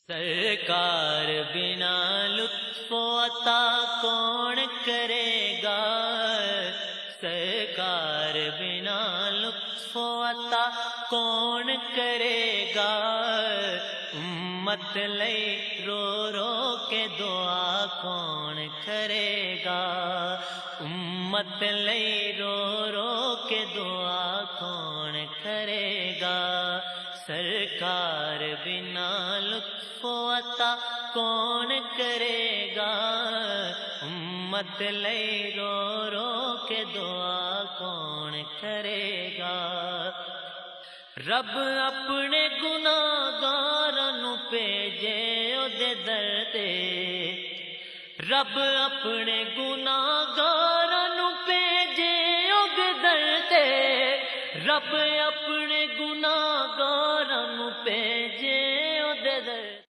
سرکار بنا لطف و عطا کون کرے گا، سرکار بنا لطف و عطا کون کرے گا، امت لئی رو رو کے دعا کون کرے گا، امت لئی رو رو کے دعا کون کرے گا، سرکار بنا لطف و عطا کون کرے گا، امت لئی رو رو کے دعا کون کرے گا، رب اپنے گناہگاراں نوں بھیجے اودے در تے، رب اپنے گناہگاراں نوں بھیجے اودے در تے، رب اپنے گناہگاراں نوں بھیجے